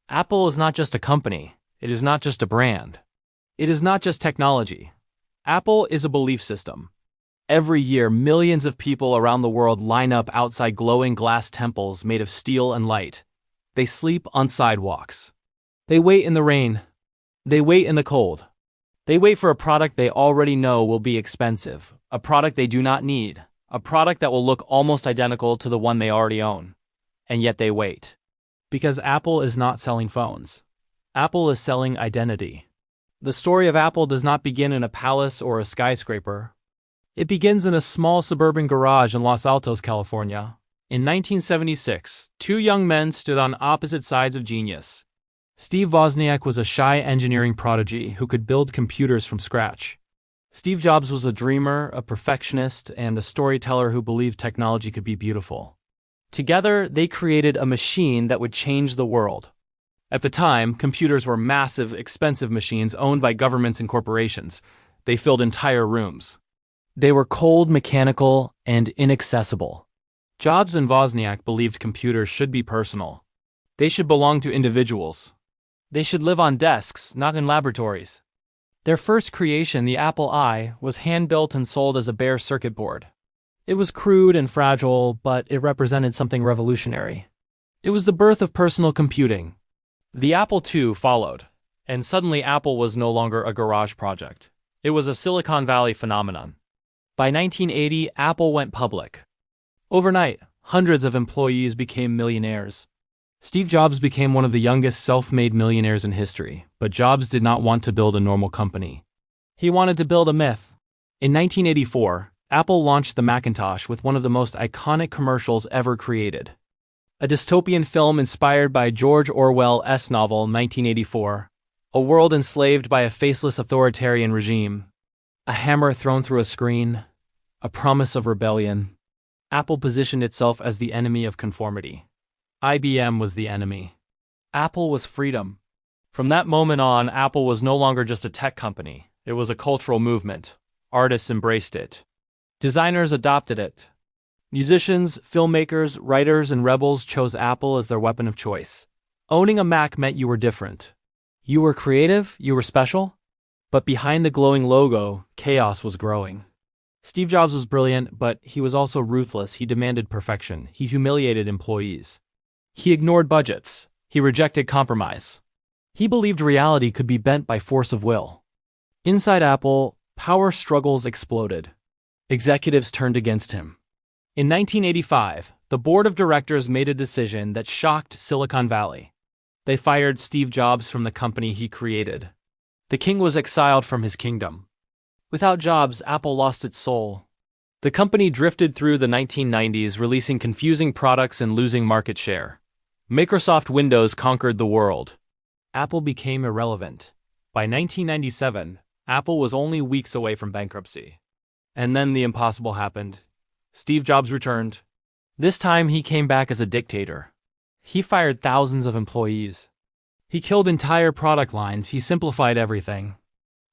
Apple is not just a company. It is not just a brand. It is not just technology. Apple is a belief system. Every year, millions of people around the world line up outside glowing glass temples made of steel and light. They sleep on sidewalks. They wait in the rain. They wait in the cold. They wait for a product they already know will be expensive, a product they do not need, a product that will look almost identical to the one they already own. And yet they wait. Because Apple is not selling phones. Apple is selling identity. The story of Apple does not begin in a palace or a skyscraper. It begins in a small suburban garage in Los Altos, California. In 1976, two young men stood on opposite sides of genius. Steve Wozniak was a shy engineering prodigy who could build computers from scratch. Steve Jobs was a dreamer, a perfectionist, and a storyteller who believed technology could be beautiful. Together, they created a machine that would change the world. At the time, computers were massive, expensive machines owned by governments and corporations. They filled entire rooms. They were cold, mechanical, and inaccessible. Jobs and Wozniak believed computers should be personal. They should belong to individuals. They should live on desks, not in laboratories. Their first creation, the Apple I, was hand-built and sold as a bare circuit board. It was crude and fragile, but it represented something revolutionary. It was the birth of personal computing. The Apple II followed, and suddenly Apple was no longer a garage project. It was a Silicon Valley phenomenon. By 1980, Apple went public. Overnight, hundreds of employees became millionaires. Steve Jobs became one of the youngest self-made millionaires in history, but Jobs did not want to build a normal company. He wanted to build a myth. In 1984, Apple launched the Macintosh with one of the most iconic commercials ever created. A dystopian film inspired by George Orwell's novel 1984, a world enslaved by a faceless authoritarian regime, a hammer thrown through a screen, a promise of rebellion. Apple positioned itself as the enemy of conformity. IBM was the enemy. Apple was freedom. From that moment on, Apple was no longer just a tech company. It was a cultural movement. Artists embraced it. Designers adopted it. Musicians, filmmakers, writers, and rebels chose Apple as their weapon of choice. Owning a Mac meant you were different. You were creative, you were special. But behind the glowing logo, chaos was growing. Steve Jobs was brilliant, but he was also ruthless. He demanded perfection. He humiliated employees. He ignored budgets. He rejected compromise. He believed reality could be bent by force of will. Inside Apple, power struggles exploded. Executives turned against him. In 1985, the board of directors made a decision that shocked Silicon Valley. They fired Steve Jobs from the company he created. The king was exiled from his kingdom. Without Jobs, Apple lost its soul. The company drifted through the 1990s, releasing confusing products and losing market share. Microsoft Windows conquered the world. Apple became irrelevant. By 1997, Apple was only weeks away from bankruptcy. And then the impossible happened. Steve Jobs returned. This time he came back as a dictator. He fired thousands of employees. He killed entire product lines. He simplified everything.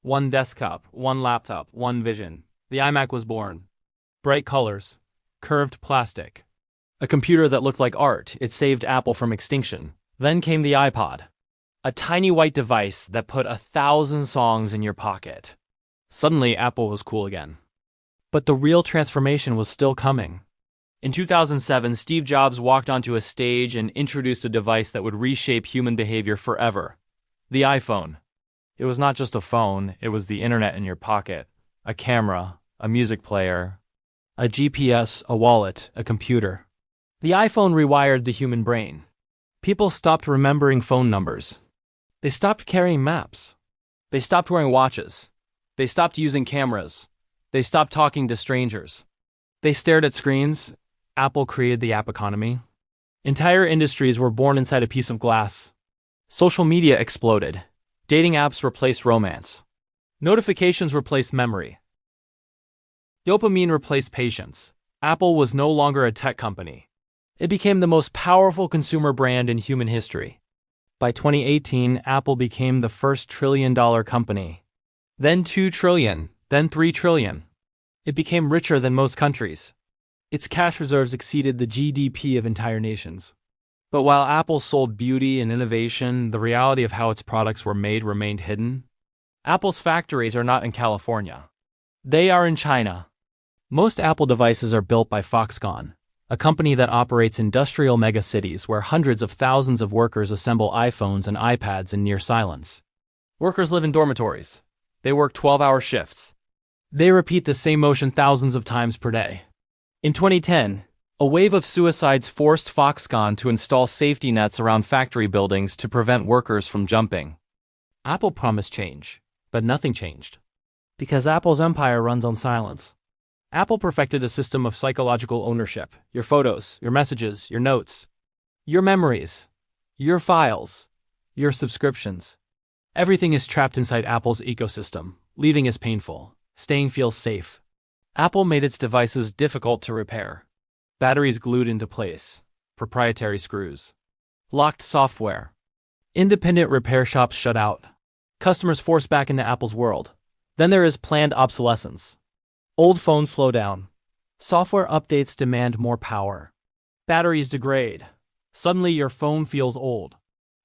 One desktop, one laptop, one vision. The iMac was born. Bright colors, curved plastic. A computer that looked like art. It saved Apple from extinction. Then came the iPod. A tiny white device that put 1,000 songs in your pocket. Suddenly, Apple was cool again. But the real transformation was still coming. In 2007, Steve Jobs walked onto a stage and introduced a device that would reshape human behavior forever. The iPhone. It was not just a phone, it was the internet in your pocket. A camera, a music player, a GPS, a wallet, a computer. The iPhone rewired the human brain. People stopped remembering phone numbers. They stopped carrying maps. They stopped wearing watches. They stopped using cameras. They stopped talking to strangers. They stared at screens. Apple created the app economy. Entire industries were born inside a piece of glass. Social media exploded. Dating apps replaced romance. Notifications replaced memory. Dopamine replaced patience. Apple was no longer a tech company. It became the most powerful consumer brand in human history. By 2018, Apple became the first trillion-dollar company. Then 2 trillion, then 3 trillion. It became richer than most countries. Its cash reserves exceeded the GDP of entire nations. But while Apple sold beauty and innovation, the reality of how its products were made remained hidden. Apple's factories are not in California. They are in China. Most Apple devices are built by Foxconn, a company that operates industrial megacities where hundreds of thousands of workers assemble iPhones and iPads in near silence. Workers live in dormitories. They work 12-hour shifts. They repeat the same motion thousands of times per day. In 2010, a wave of suicides forced Foxconn to install safety nets around factory buildings to prevent workers from jumping. Apple promised change, but nothing changed. Because Apple's empire runs on silence. Apple perfected a system of psychological ownership. Your photos, your messages, your notes, your memories, your files, your subscriptions. Everything is trapped inside Apple's ecosystem. Leaving is painful. Staying feels safe. Apple made its devices difficult to repair. Batteries glued into place. Proprietary screws. Locked software. Independent repair shops shut out. Customers forced back into Apple's world. Then there is planned obsolescence. Old phones slow down. Software updates demand more power. Batteries degrade. Suddenly your phone feels old.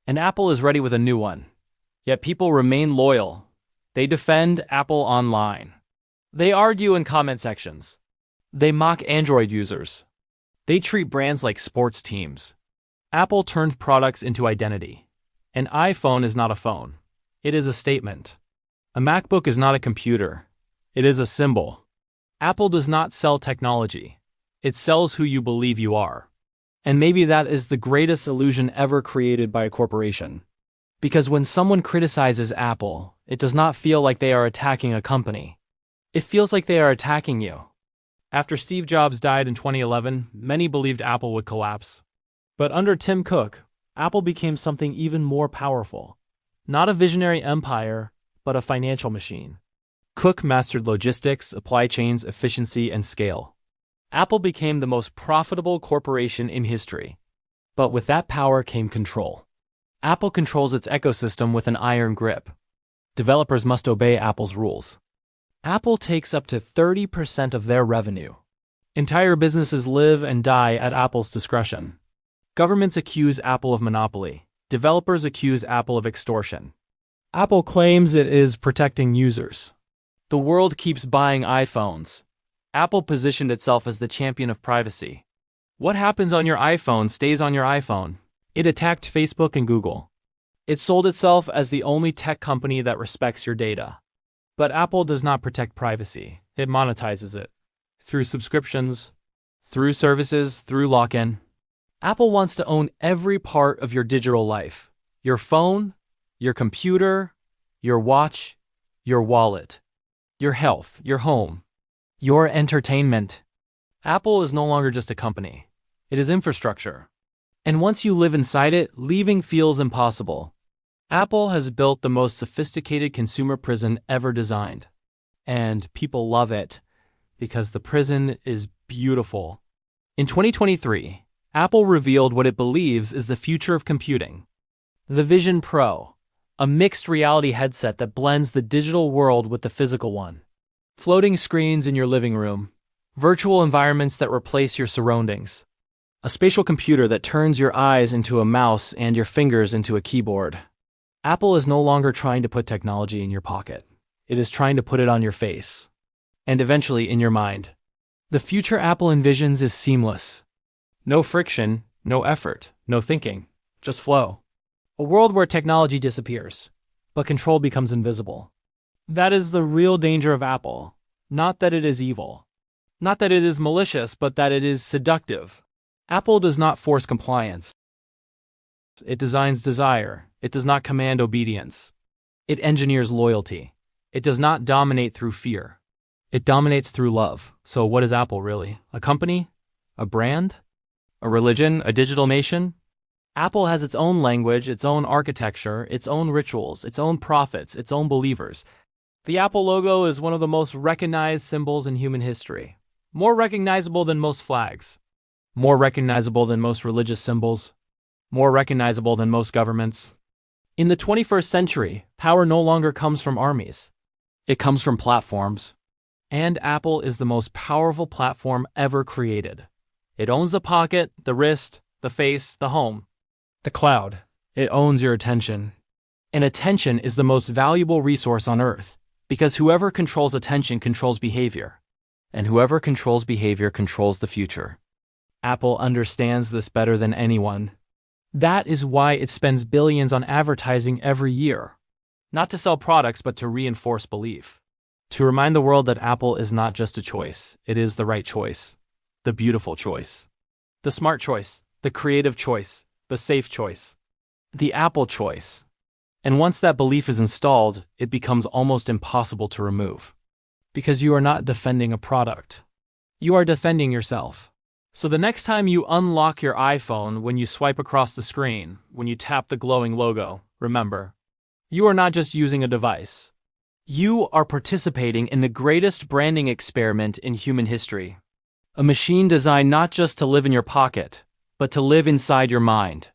And Apple is ready with a new one. Yet people remain loyal. They defend Apple online. They argue in comment sections. They mock Android users. They treat brands like sports teams. Apple turned products into identity. An iPhone is not a phone. It is a statement. A MacBook is not a computer. It is a symbol. Apple does not sell technology. It sells who you believe you are. And maybe that is the greatest illusion ever created by a corporation. Because when someone criticizes Apple, it does not feel like they are attacking a company. It feels like they are attacking you. After Steve Jobs died in 2011, many believed Apple would collapse. But under Tim Cook, Apple became something even more powerful. Not a visionary empire, but a financial machine. Cook mastered logistics, supply chains, efficiency, and scale. Apple became the most profitable corporation in history. But with that power came control. Apple controls its ecosystem with an iron grip. Developers must obey Apple's rules. Apple takes up to 30% of their revenue. Entire businesses live and die at Apple's discretion. Governments accuse Apple of monopoly. Developers accuse Apple of extortion. Apple claims it is protecting users. The world keeps buying iPhones. Apple positioned itself as the champion of privacy. What happens on your iPhone stays on your iPhone. It attacked Facebook and Google. It sold itself as the only tech company that respects your data. But Apple does not protect privacy. It monetizes it. Through subscriptions, through services, through lock-in. Apple wants to own every part of your digital life. Your phone, your computer, your watch, your wallet, your health, your home, your entertainment. Apple is no longer just a company. It is infrastructure. And once you live inside it, leaving feels impossible. Apple has built the most sophisticated consumer prison ever designed. And people love it because the prison is beautiful. In 2023, Apple revealed what it believes is the future of computing. The Vision Pro, a mixed reality headset that blends the digital world with the physical one. Floating screens in your living room, virtual environments that replace your surroundings. A spatial computer that turns your eyes into a mouse and your fingers into a keyboard. Apple is no longer trying to put technology in your pocket. It is trying to put it on your face. And eventually in your mind. The future Apple envisions is seamless. No friction, no effort, no thinking, just flow. A world where technology disappears, but control becomes invisible. That is the real danger of Apple. Not that it is evil. Not that it is malicious, but that it is seductive. Apple does not force compliance. It designs desire. It does not command obedience. It engineers loyalty. It does not dominate through fear. It dominates through love. So what is Apple really? A company? A brand? A religion? A digital nation? Apple has its own language, its own architecture, its own rituals, its own prophets, its own believers. The Apple logo is one of the most recognized symbols in human history. More recognizable than most flags. More recognizable than most religious symbols. More recognizable than most governments. In the 21st century, power no longer comes from armies. It comes from platforms. And Apple is the most powerful platform ever created. It owns the pocket, the wrist, the face, the home. The cloud. It owns your attention. And attention is the most valuable resource on earth, because whoever controls attention controls behavior. And whoever controls behavior controls the future. Apple understands this better than anyone. That is why it spends billions on advertising every year. Not to sell products, but to reinforce belief. To remind the world that Apple is not just a choice, it is the right choice. The beautiful choice. The smart choice. The creative choice. The safe choice. The Apple choice. And once that belief is installed, it becomes almost impossible to remove. Because you are not defending a product. You are defending yourself. So the next time you unlock your iPhone, when you swipe across the screen, when you tap the glowing logo, remember, you are not just using a device. You are participating in the greatest branding experiment in human history. A machine designed not just to live in your pocket, but to live inside your mind.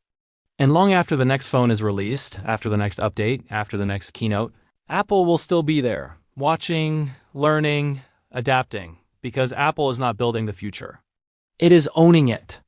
And long after the next phone is released, after the next update, after the next keynote, Apple will still be there, watching, learning, adapting, because Apple is not building the future. It is owning it.